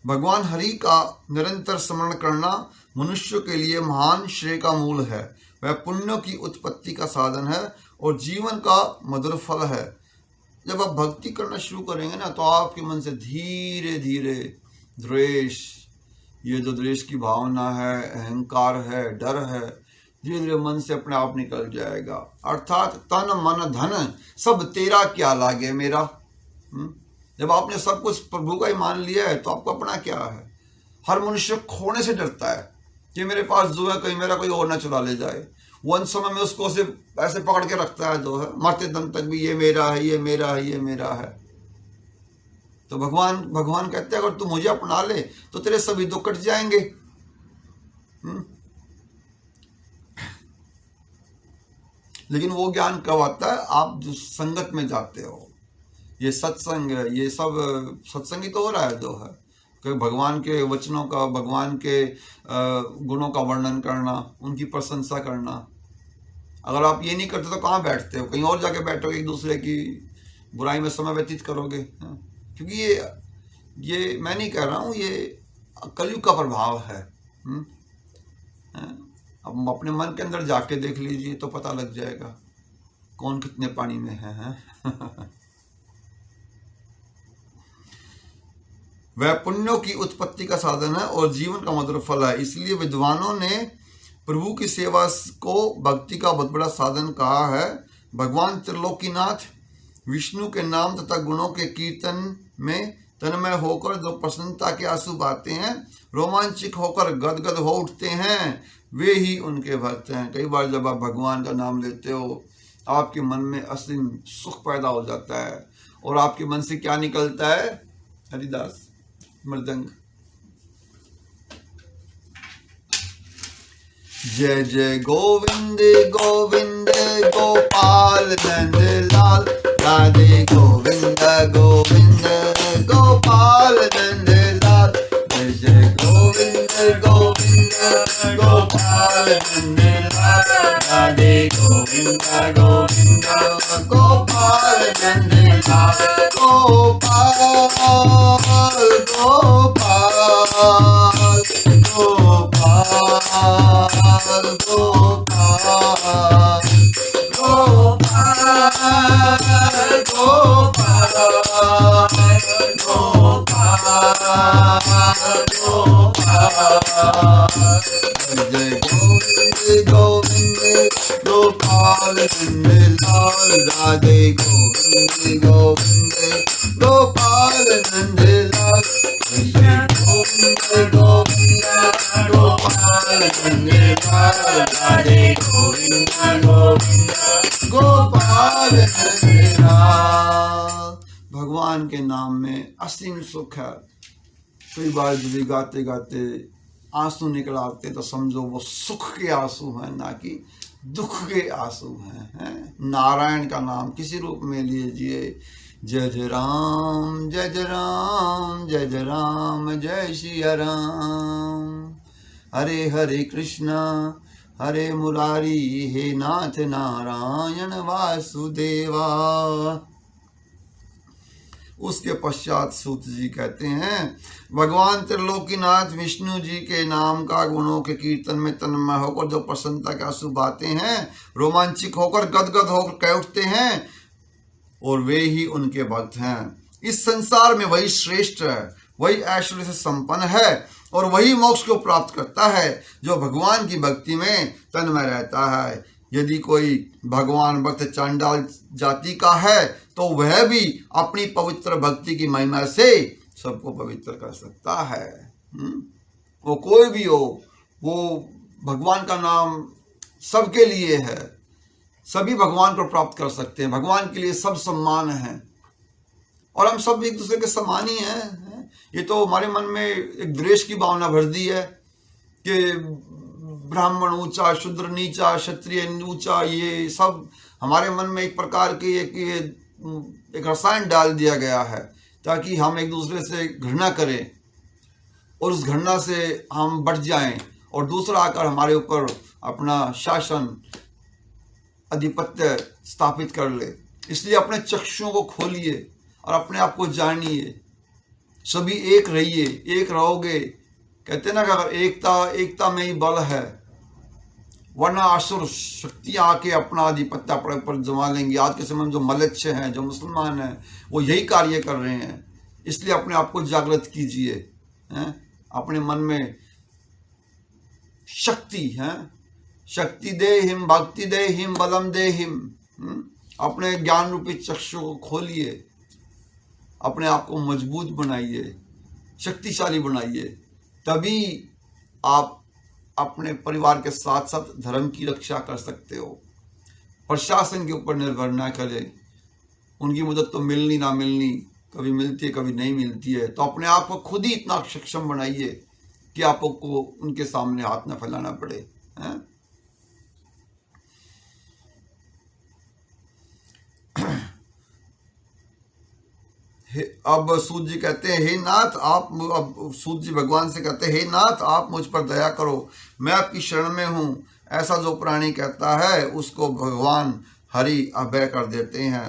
भगवान हरि का निरंतर स्मरण करना मनुष्य के लिए महान श्रेय का मूल है। वह पुण्यों की उत्पत्ति का साधन है और जीवन का मधुर फल है। जब आप भक्ति करना शुरू करेंगे ना, तो आपके मन से धीरे धीरे द्वेष, ये जो द्वेष की भावना है, अहंकार है, डर है, धीरे धीरे मन से अपने आप निकल जाएगा। अर्थात तन मन धन सब तेरा क्या लागे मेरा। जब आपने सब कुछ प्रभु का ही मान लिया है तो आपको अपना क्या है। हर मनुष्य खोने से डरता है कि मेरे पास जो है कहीं मेरा कोई और ना चुरा ले जाए। वो अंत समय में उसको सिर्फ ऐसे पकड़ के रखता है, जो है मरते दम तक भी ये मेरा है, ये मेरा है, ये मेरा है। तो भगवान कहते हैं अगर तू मुझे अपना ले तो तेरे सभी दुख कट जाएंगे। लेकिन वो ज्ञान कब आता है? आप जो संगत में जाते हो। ये सत्संग है, ये सब सत्संग ही तो हो रहा है, जो है कि भगवान के वचनों का, भगवान के गुणों का वर्णन करना, उनकी प्रशंसा करना। अगर आप ये नहीं करते तो कहाँ बैठते हो? कहीं और जाके बैठोगे, एक दूसरे की बुराई में समय व्यतीत करोगे। क्योंकि ये मैं नहीं कह रहा हूँ, ये कलयुग का प्रभाव है। अब अपने मन के अंदर जाके देख लीजिए तो पता लग जाएगा कौन कितने पानी में है। वह पुण्यों की उत्पत्ति का साधन है और जीवन का मधुर फल है। इसलिए विद्वानों ने प्रभु की सेवा को भक्ति का बहुत बड़ा साधन कहा है। भगवान त्रिलोकीनाथ विष्णु के नाम तथा गुणों के कीर्तन में तन्मय होकर जो प्रसन्नता के आंसू बहाते हैं, रोमांचित होकर गदगद हो उठते हैं, वे ही उनके भक्त हैं। कई बार जब आप भगवान का नाम लेते हो, आपके मन में असीम सुख पैदा हो जाता है और आपके मन से क्या निकलता है? हरिदास मृदंग। जय जय गोविंद गोविंद गोपाल नंद लाल, राधे गोविंद गोविंद गोपाल नंद लाल। जय जय गोविंद गोविंद गोपाल नंद लाल, राधे गोविंद गोविंद गोपाल नंद लाल। गोपाल गोपाल गोपाल गोपाल गोपाल गोपाल। जय गोविंद गोविंद गोपाल नंद लाल, राधे गोविंद गोविंद गोपाल नंद लाल। जय गोविंद गोविंद गोपाल नंद लाल, राधे गोविंद गोविंद गोपाल नंद लाल। भगवान के नाम में असीम सुख है। कई बार यदि गाते गाते आंसू निकल आते तो समझो वो सुख के आंसू हैं, ना कि दुख के आंसू हैं। नारायण का नाम किसी रूप में लीजिए। जय जय राम जय जय राम जय जय राम जय सिया राम। हरे हरे कृष्णा हरे मुरारी, हे नाथ नारायण वासुदेवा। उसके पश्चात सूत जी कहते हैं, भगवान त्रिलोकीनाथ विष्णु जी के नाम का गुणों के कीर्तन में तन्मय होकर जो प्रसन्नता के आंसू बहाते हैं, रोमांचित होकर गदगद होकर कह उठते हैं, और वे ही उनके भक्त हैं। इस संसार में वही श्रेष्ठ है, वही ऐश्वर्य से संपन्न है और वही मोक्ष को प्राप्त करता है जो भगवान की भक्ति में तन्मय रहता है। यदि कोई भगवान भक्त चांडाल जाति का है तो वह भी अपनी पवित्र भक्ति की महिमा से सबको पवित्र कर सकता है। वो कोई भी हो, वो भगवान का नाम सबके लिए है। सभी भगवान को प्राप्त कर सकते हैं। भगवान के लिए सब सम्मान है और हम सब एक दूसरे के समान ही हैं। ये तो हमारे मन में एक द्वेष की भावना भर दी है कि ब्राह्मण ऊंचा, शूद्र नीचा, क्षत्रिय ऊंचा, ये सब हमारे मन में एक प्रकार की एक रसायन डाल दिया गया है ताकि हम एक दूसरे से घृणा करें और उस घृणा से हम बढ़ जाएं और दूसरा आकर हमारे ऊपर अपना शासन आधिपत्य स्थापित कर ले। इसलिए अपने चक्षुओं को खोलिए और अपने आप को जानिए। सभी एक रहिए, एक रहोगे। कहते हैं ना कि अगर एकता में ही बल है, वरना असुर शक्तियाँ आके अपना आधिपत्य अपने ऊपर जमा लेंगी। आज के समय में जो मलेच्छ हैं, जो मुसलमान हैं, वो यही कार्य कर रहे हैं। इसलिए अपने आप को जागृत कीजिए, हैं, अपने मन में शक्ति है, शक्ति दे हिम, भक्ति दे हिम, बलम दे हिम। अपने ज्ञान रूपी चक्षु को खोलिए, अपने आप को मजबूत बनाइए, शक्तिशाली बनाइए, तभी आप अपने परिवार के साथ साथ धर्म की रक्षा कर सकते हो। प्रशासन के ऊपर निर्भर ना करें, उनकी मदद तो मिलनी ना मिलनी, कभी मिलती है कभी नहीं मिलती है। तो अपने आप को खुद ही इतना सक्षम बनाइए कि आपको उनके सामने हाथ न फैलाना पड़े, हैं? अब सूत जी कहते हैं, हे नाथ आप, अब सूत जी भगवान से कहते हैं, हे नाथ आप मुझ पर दया करो, मैं आपकी शरण में हूँ। ऐसा जो प्राणी कहता है उसको भगवान हरि अभय कर देते हैं,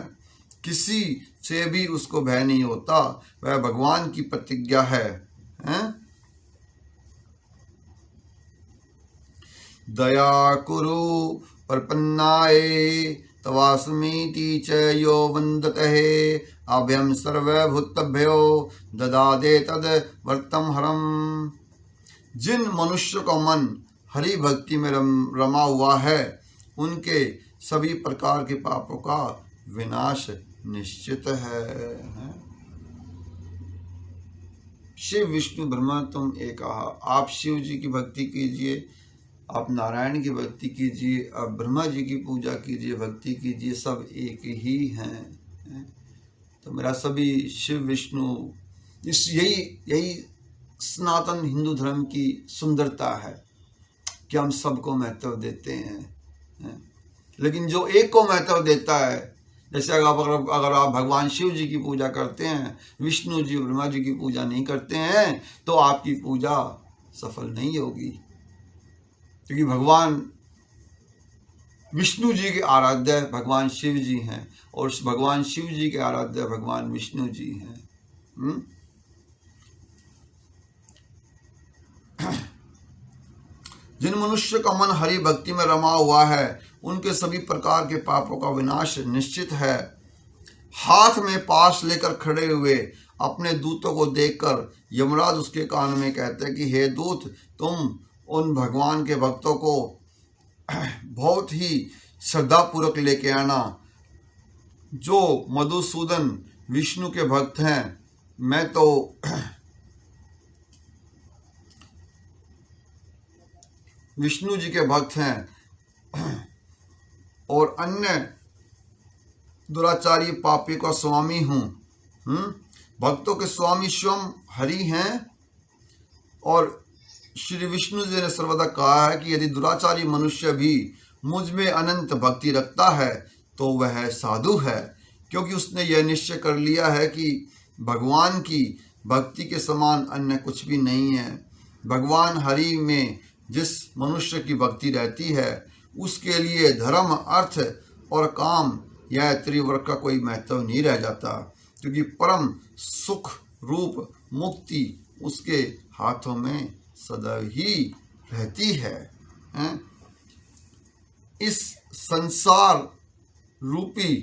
किसी से भी उसको भय नहीं होता, वह भगवान की प्रतिज्ञा है, हैं? दया कुरु प्रपन्नाय तवास्मीति च यो वन्दते अभयम सर्वभूतभ्यो ददादे तद वर्तम हरम। जिन मनुष्य का मन हरि भक्ति में रमा हुआ है, उनके सभी प्रकार के पापों का विनाश निश्चित है। शिव विष्णु ब्रह्मा तुम एक। आप शिव जी की भक्ति कीजिए, आप नारायण की भक्ति कीजिए, आप ब्रह्मा जी की पूजा कीजिए, भक्ति कीजिए, सब एक ही हैं। तो मेरा सभी शिव विष्णु, यही सनातन हिंदू धर्म की सुंदरता है कि हम सबको महत्व देते हैं। लेकिन जो एक को महत्व देता है, जैसे अगर आप भगवान शिव जी की पूजा करते हैं, विष्णु जी ब्रह्मा जी की पूजा नहीं करते हैं, तो आपकी पूजा सफल नहीं होगी। क्योंकि भगवान विष्णु जी के आराध्य भगवान शिव जी हैं और भगवान शिव जी के आराध्य भगवान विष्णु जी हैं। जिन मनुष्य का मन हरि भक्ति में रमा हुआ है, उनके सभी प्रकार के पापों का विनाश निश्चित है। हाथ में पाश लेकर खड़े हुए अपने दूतों को देखकर यमराज उसके कान में कहते हैं कि हे दूत, तुम उन भगवान के भक्तों को बहुत ही श्रद्धापूर्वक लेके आना जो मधुसूदन विष्णु के भक्त हैं। मैं तो विष्णु जी के भक्त हैं और अन्य दुराचारी पापी का स्वामी हूँ। भक्तों के स्वामी स्वयं हरि हैं और श्री विष्णु जी ने सर्वदा कहा है कि यदि दुराचारी मनुष्य भी मुझ में अनंत भक्ति रखता है तो वह साधु है, क्योंकि उसने यह निश्चय कर लिया है कि भगवान की भक्ति के समान अन्य कुछ भी नहीं है। भगवान हरि में जिस मनुष्य की भक्ति रहती है, उसके लिए धर्म, अर्थ और काम यह त्रिवर्ग का कोई महत्व नहीं रह जाता, क्योंकि परम सुख रूप मुक्ति उसके हाथों में सदैव ही रहती है। इस संसार रूपी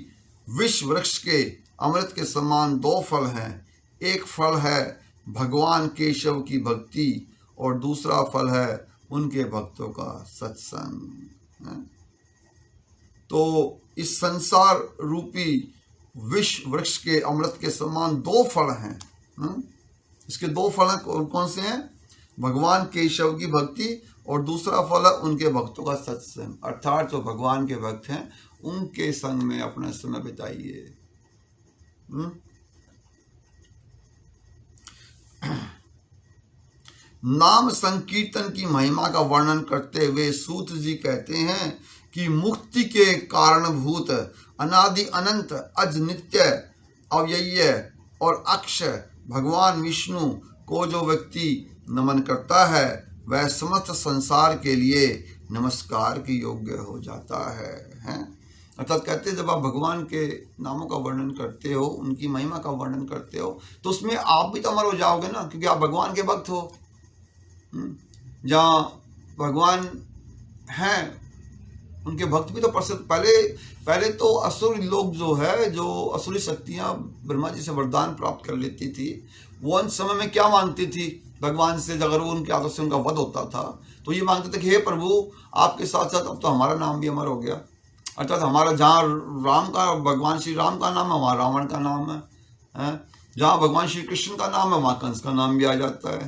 विश्व वृक्ष के अमृत के समान दो फल हैं। एक फल है भगवान केशव की भक्ति और दूसरा फल है उनके भक्तों का सत्संग। तो इस संसार रूपी विश्व वृक्ष के अमृत के समान दो फल हैं। इसके दो फल हैं, कौन से हैं? भगवान केशव की भक्ति और दूसरा फल है उनके भक्तों का सत्संग। अर्थात जो भगवान के भक्त हैं उनके संग में अपना समय बिताइए। नाम संकीर्तन की महिमा का वर्णन करते हुए सूत जी कहते हैं कि मुक्ति के कारणभूत अनादि अनंत अज नित्य अव्यय्य और अक्षय भगवान विष्णु को जो व्यक्ति नमन करता है, वह समस्त संसार के लिए नमस्कार के योग्य हो जाता है। अर्थात कहते हैं जब आप भगवान के नामों का वर्णन करते हो, उनकी महिमा का वर्णन करते हो, तो उसमें आप भी तो अमर हो जाओगे ना, क्योंकि आप भगवान के भक्त हो। जहाँ भगवान हैं उनके भक्त भी तो प्रसिद्ध, पहले तो असुर लोग जो है, जो असुरी शक्तियां ब्रह्मा जी से वरदान प्राप्त कर लेती थी, वो उन समय में क्या मांगती थी भगवान से? अगर वो उनके हाथों से उनका वध होता था तो ये मांगते थे कि हे प्रभु, आपके साथ साथ अब तो हमारा नाम भी अमर हो गया। अर्थात हमारा जहाँ राम का, भगवान श्री राम का नाम है, वहाँ रावण का नाम है। जहाँ भगवान श्री कृष्ण का नाम है, वहाँ कंस का नाम भी आ जाता है।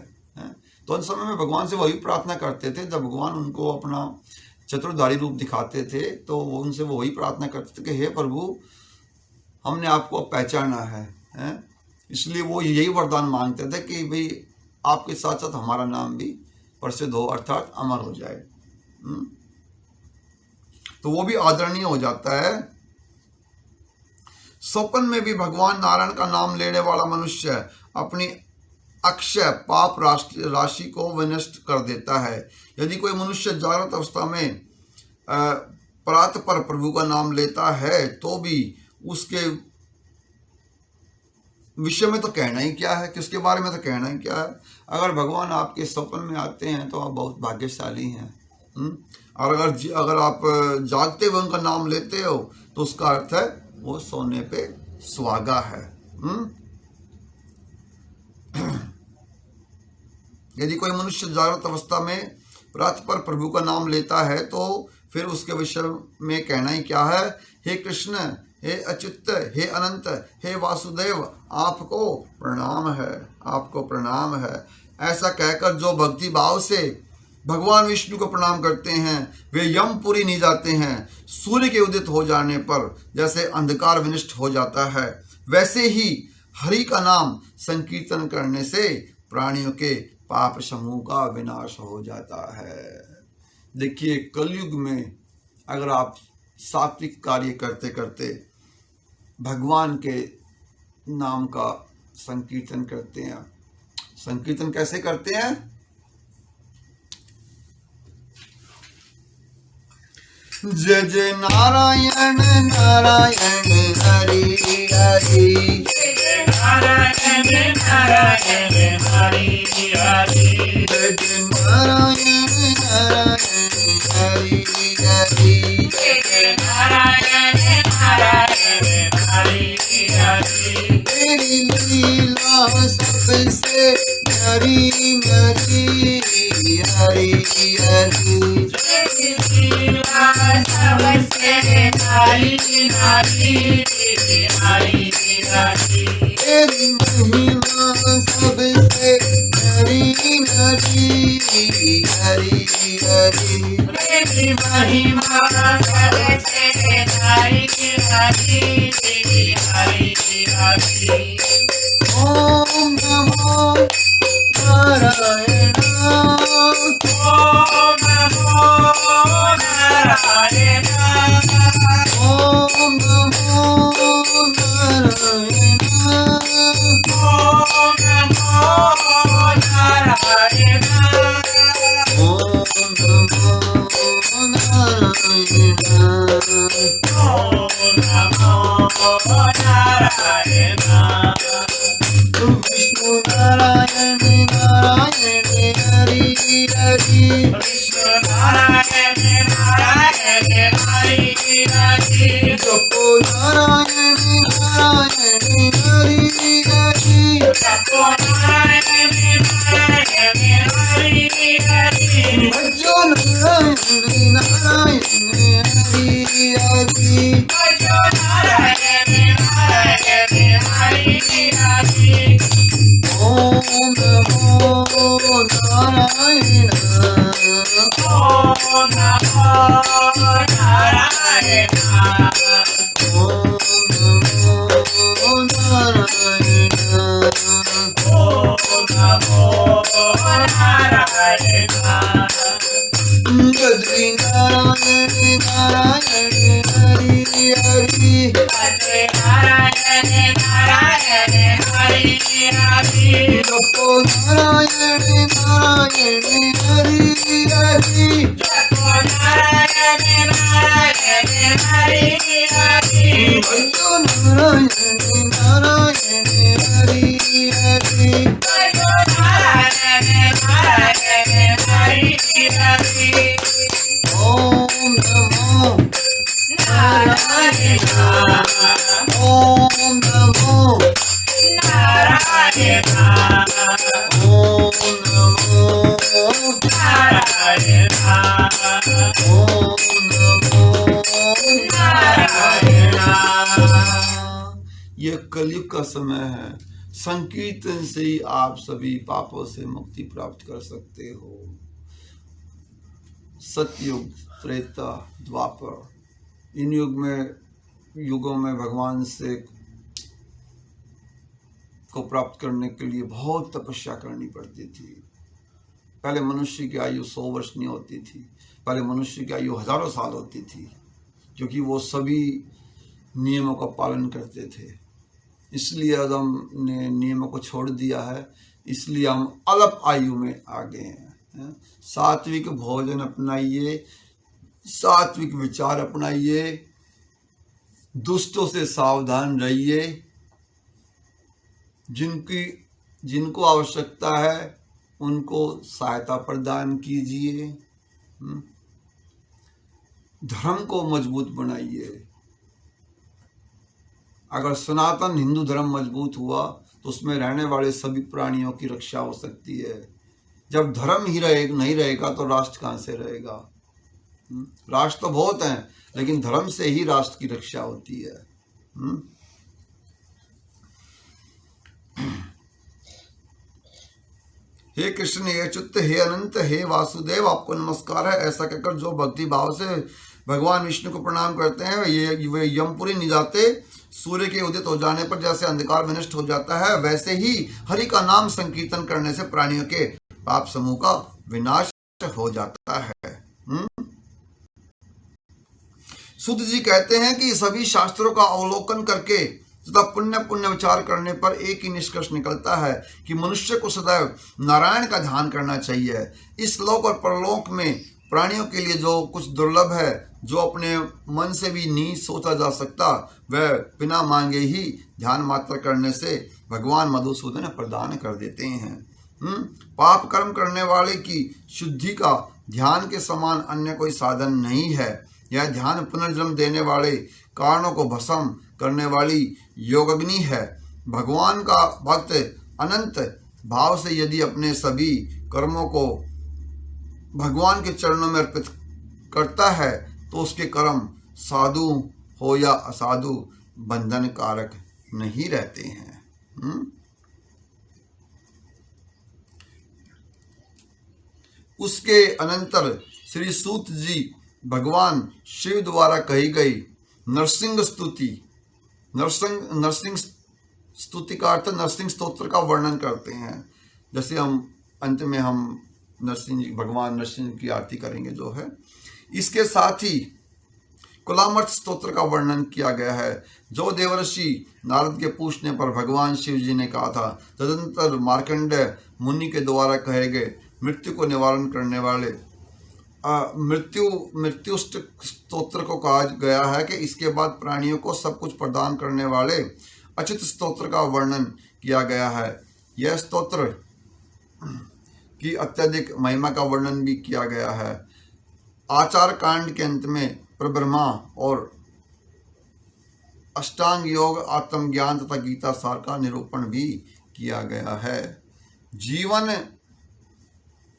तो उन समय में भगवान से वही प्रार्थना करते थे। जब भगवान उनको अपना चतुर्धारी रूप दिखाते थे तो वो उनसे वही प्रार्थना करते थे कि हे प्रभु, हमने आपको अब पहचाना है। इसलिए वो यही वरदान मांगते थे कि भाई आपके साथ साथ हमारा नाम भी प्रसिद्ध हो, अर्थात अमर हो जाए। तो वो भी आदरणीय हो जाता है। स्वप्न में भी भगवान नारायण का नाम लेने वाला मनुष्य अपनी अक्षय पाप राशि को विनष्ट कर देता है। यदि कोई मनुष्य जागृत अवस्था में प्रातः पर प्रभु का नाम लेता है तो भी उसके विषय में तो कहना ही क्या है, कि उसके बारे में तो कहना ही क्या है। अगर भगवान आपके स्वप्न में आते हैं तो आप बहुत भाग्यशाली हैं। और अगर आप जागते हुए उनका नाम लेते हो तो उसका अर्थ है वो सोने पे सुहागा है। यदि कोई मनुष्य जागृत अवस्था में प्रातः पर प्रभु का नाम लेता है तो फिर उसके विषय में कहना ही क्या है? हे कृष्ण, हे अच्युत, हे अनंत, हे वासुदेव, आपको प्रणाम है, आपको प्रणाम है। ऐसा कहकर जो भक्ति भाव से भगवान विष्णु को प्रणाम करते हैं वे यमपुरी नहीं जाते हैं। सूर्य के उदित हो जाने पर जैसे अंधकार विनष्ट हो जाता है, वैसे ही हरि का नाम संकीर्तन करने से प्राणियों के पाप समूह का विनाश हो जाता है। देखिए, कलयुग में अगर आप सात्विक कार्य करते करते भगवान के नाम का संकीर्तन करते हैं, संकीर्तन कैसे करते हैं? जय जय नारायण नारायण हरि हरि, जय जय नारायण नारायण हरि हरि, जय जय नारायण नारायण हरि हरि, जय जय नारायण नारायण हरि हरि। तेरी लीला सबसे न्यारी न्यारी हरि हरि, तेरी लीला सबसे न्यारी न्यारी हरि हरि। तेरी महिमा सबसे न्यारी न्यारी हरि हरि, तेरी महिमा सबसे न्यारी न्यारी हरि हरि। ओम नमो नारायण, ओम नमो नारायण, ओम नमो नारायण, ओम नमो नारायण, ओम नमो नारायण। ओम नमो नारायण। विष्णु नारायण नारायण हरि हरि, विष्णु नारायण नारायण हरि हरि, जपो नारायण नारायण हरि हरि, जपो नारायण नारायण हरि हरि, भजो नारायण नारायण हरि हरि, भजो नारायण नारायण हरि हरि। ओम नमो नारायण, ओम नमो नारायण, ओम नमो नारायण। ओम नमो नारायण। बद्री नारायण नारायण हरि हरि, भद्रे नारायण नारायण हरि हरि, जपो नारायण नारायण हरि हरि, जपो नारायण नारायण हरि हरि, भजो नारायण नारायण हरि हरि, भजो नारायण नारायण हरि हरि। ओम नमो सतयुग का समय है। संकीर्तन से ही आप सभी पापों से मुक्ति प्राप्त कर सकते हो। सतयुग, त्रेता, द्वापर, इन युगों में भगवान से को प्राप्त करने के लिए बहुत तपस्या करनी पड़ती थी। पहले मनुष्य की आयु 100 वर्ष नहीं होती थी, पहले मनुष्य की आयु हजारों साल होती थी, क्योंकि वो सभी नियमों का पालन करते थे। इसलिए आदम ने नियमों को छोड़ दिया है, इसलिए हम अल्प आयु में आ गए हैं। सात्विक भोजन अपनाइए, सात्विक विचार अपनाइए, दुष्टों से सावधान रहिए, जिनको आवश्यकता है उनको सहायता प्रदान कीजिए, धर्म को मजबूत बनाइए। अगर सनातन हिंदू धर्म मजबूत हुआ तो उसमें रहने वाले सभी प्राणियों की रक्षा हो सकती है। जब धर्म ही नहीं रहेगा तो राष्ट्र कहाँ से रहेगा? राष्ट्र तो बहुत हैं, लेकिन धर्म से ही राष्ट्र की रक्षा होती है। हे कृष्ण, हे अच्युत, हे अनंत, हे वासुदेव, आपको नमस्कार है। ऐसा कहकर जो भक्ति भाव से भगवान विष्णु को प्रणाम करते हैं वे यमपुरी नहीं जाते। सूर्य के उदित हो जाने पर जैसे अंधकार विनष्ट हो जाता है, वैसे ही हरि का नाम संकीर्तन करने से प्राणियों के पाप समूह का विनाश हो जाता है। सुध जी कहते हैं कि सभी शास्त्रों का अवलोकन करके तथा पुण्य विचार करने पर एक ही निष्कर्ष निकलता है कि मनुष्य को सदैव नारायण का ध्यान करना चाहिए। इस लोक और परलोक में प्राणियों के लिए जो कुछ दुर्लभ है, जो अपने मन से भी नहीं सोचा जा सकता, वह बिना मांगे ही ध्यान मात्र करने से भगवान मधुसूदन प्रदान कर देते हैं। पाप कर्म करने वाले की शुद्धि का ध्यान के समान अन्य कोई साधन नहीं है। यह ध्यान पुनर्जन्म देने वाले कारणों को भस्म करने वाली योगाग्नि है। भगवान का भक्त अनंत भाव से यदि अपने सभी कर्मों को भगवान के चरणों में अर्पित करता है तो उसके कर्म साधु हो या असाधु बंधन कारक नहीं रहते हैं। उसके अनंतर श्री सूत जी भगवान शिव द्वारा कही गई नरसिंह स्तुति का अर्थ नरसिंह स्तोत्र का वर्णन करते हैं। जैसे हम अंत में हम भगवान नरसिंह की आरती करेंगे जो है। इसके साथ ही कुलामर्थ स्तोत्र का वर्णन किया गया है, जो देवर्षि नारद के पूछने पर भगवान शिव जी ने कहा था। तदंतर मार्कंडेय मुनि के द्वारा कहे गए मृत्यु को निवारण करने वाले मृत्युष्ट स्तोत्र को कहा गया है कि इसके बाद प्राणियों को सब कुछ प्रदान करने वाले अच्युत स्तोत्र का वर्णन किया गया है। यह स्तोत्र की अत्यधिक महिमा का वर्णन भी किया गया है। आचार कांड के अंत में परब्रह्मा और अष्टांग योग, आत्मज्ञान तथा गीता सार का निरूपण भी किया गया है। जीवन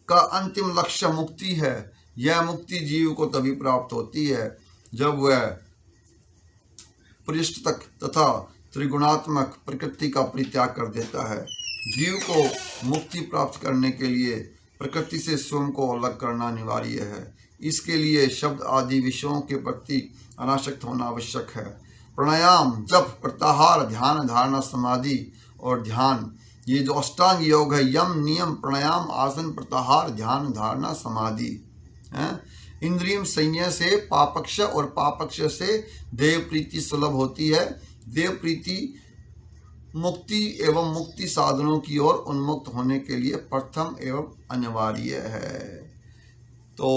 का अंतिम लक्ष्य मुक्ति है। यह मुक्ति जीव को तभी प्राप्त होती है जब वह परिष्टतक तथा त्रिगुणात्मक प्रकृति का परित्याग कर देता है। जीव को मुक्ति प्राप्त करने के लिए प्रकृति से स्वयं को अलग करना अनिवार्य है। इसके लिए शब्द आदि विषयों के प्रति अनासक्त होना आवश्यक है। प्राणायाम, जप, प्रत्याहार, ध्यान, धारणा, समाधि और ध्यान, ये जो अष्टांग योग है, यम, नियम, प्राणायाम, आसन, प्रत्याहार, ध्यान, धारणा, समाधि, इंद्रियम संयम से पापक्ष और पापक्ष से देव प्रीति सुलभ होती है। देव प्रीति मुक्ति एवं मुक्ति साधनों की ओर उन्मुक्त होने के लिए प्रथम एवं अनिवार्य है। तो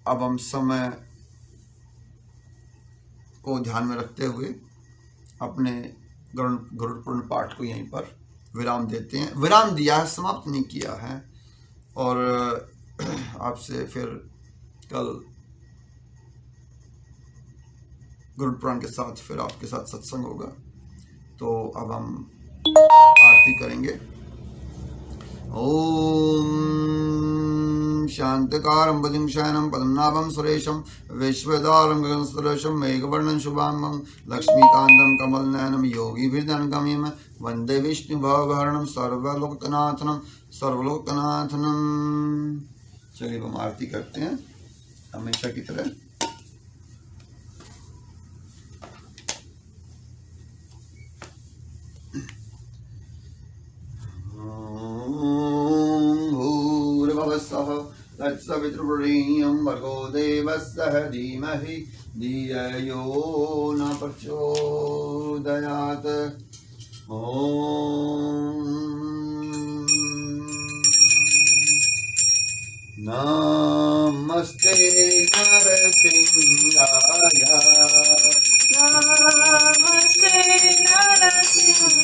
अब हम समय को ध्यान में रखते हुए अपने गरुड़ पुराण पाठ को यहीं पर विराम देते हैं। विराम दिया है, समाप्त नहीं किया है। और आपसे फिर कल गरुड़ पुराण के साथ फिर आपके साथ सत्संग होगा। तो अब हम आरती करेंगे। ओम शांतकारं भुजं शयनं पद्मनाभं सुरेशं विश्वदारं गगनसदृशं मेघवर्णं शुभांगं लक्ष्मीकान्तं कमलनयनं योगिभिर्धनगम्यं वन्दे विष्णुभवहरणं सर्वलोकनाथनं। चलिए हम आरती करते हैं हमेशा की तरह। भूर्भुवस्सुः तत्सवितुर्वरेण्यं भर्गो देवस्य धीमहि धियो न प्रचोदयात्। नमस्ते नरसिंहाय नमस्ते नरसिंहाय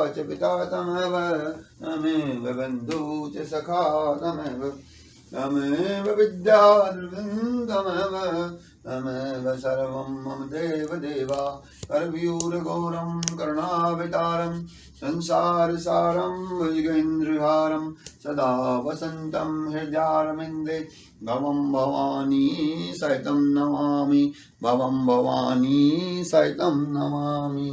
च पिता तमेव तमेव बन्धु च सखा तमेव तमेव विद्याधृतमेव तमेव सर्वं मम देव देवा करवीरघोरं करुणावतारं संसारसारं भुजगेन्द्रहारं सदा वसन्तं हृदयारविन्दे भवं भवानी सहितं नमामि भवं भवानी सहितं नमामि।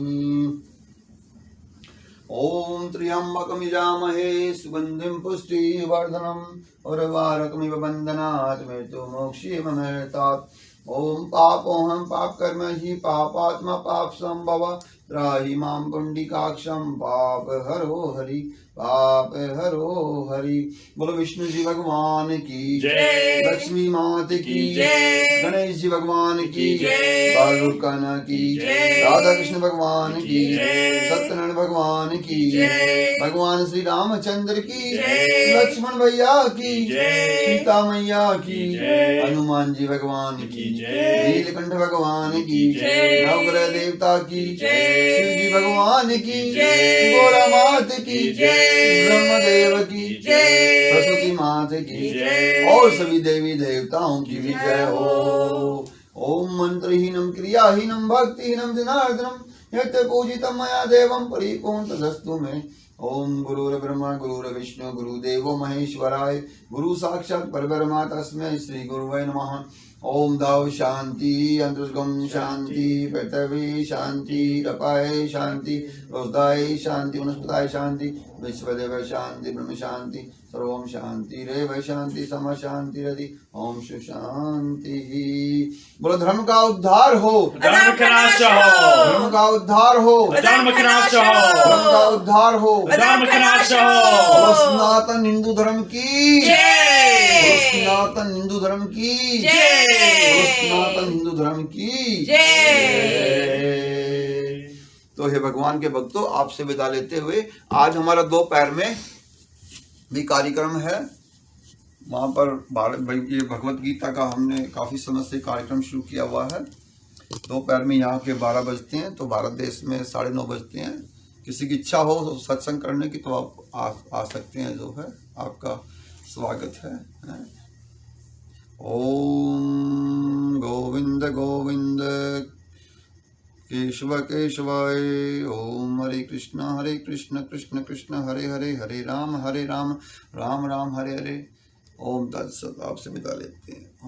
ओम त्र्यंबकं यजामहे सुगन्धिं पुष्टिवर्धनम् उर्वारुकमिव बन्धनात् मृत्युमोक्षीयममृतात्। ओम पापोऽहं पापकर्म हि पापात्मा पापसंभव त्राहि मां पुण्डिकाक्षं पापहरो हरि पापहरो हरि। बोलो विष्णु जी भगवान की जय। लक्ष्मी माता की जय। गणेश जी भगवान की जय। बालूकाना की जय। राधा कृष्ण भगवान की जय। सत्यनारायण भगवान की जय। भगवान श्री रामचंद्र की जय। लक्ष्मण भैया की जय। सीता मैया की जय। हनुमान जी भगवान की जय। नीलकंठ भगवान की जय। नवग्रह देवता की जय। शिव जी भगवान की जय। गोरा मात की जय। ब्रह्मदेव की जय। सरस्वती मात की जय। और सभी देवी देवताओं की भी जय हो। ओम मंत्रहीनम क्रियाहीनम भक्तिहीनम जनार्दनम यत् पूजितं मया देवं परिपूर्ण तदस्तु मे। ओम गुरुर्ब्रह्मा गुरुर्विष्णु गुरुदेवो महेश्वराय गुरु साक्षात् परब्रह्म तस्मै श्री गुरुवे नमः। ओम दाव शांति अंतर्गम शांति पृथ्वी शांति रपाय शांति रोजदाय शांति वनस्पताय शांति विश्वदेव शांति ब्रह्म शांति सर्वम शांति रेव शांति सम शांति रति ओम सुशांति। बोलो धर्म का उद्धार हो अधर्म का नाश हो धर्म का उद्धार हो अधर्म का नाश हो धर्म का उद्धार हो अधर्म का नाश हो। बोलो सनातन हिंदू धर्म की जय। बोलो सनातन हिंदू धर्म की जय। बोलो सनातन हिंदू धर्म की जय। तो हे भगवान के भक्तों, आपसे विदा लेते हुए आज हमारा दोपहर में भी कार्यक्रम है। वहाँ पर ये भगवत गीता का हमने काफ़ी समय से कार्यक्रम शुरू किया हुआ है। दोपहर में यहाँ के 12 बजते हैं, तो भारत देश में 9:30 बजते हैं। किसी की इच्छा हो तो सत्संग करने की तो आप आ सकते हैं, जो है आपका स्वागत है। ओम गोविंद गोविंद केशव केशवाय। ओम हरे कृष्ण कृष्ण कृष्ण हरे हरे हरे राम राम राम हरे हरे। ओम तत्सत। आपसे विदा लेते हैं।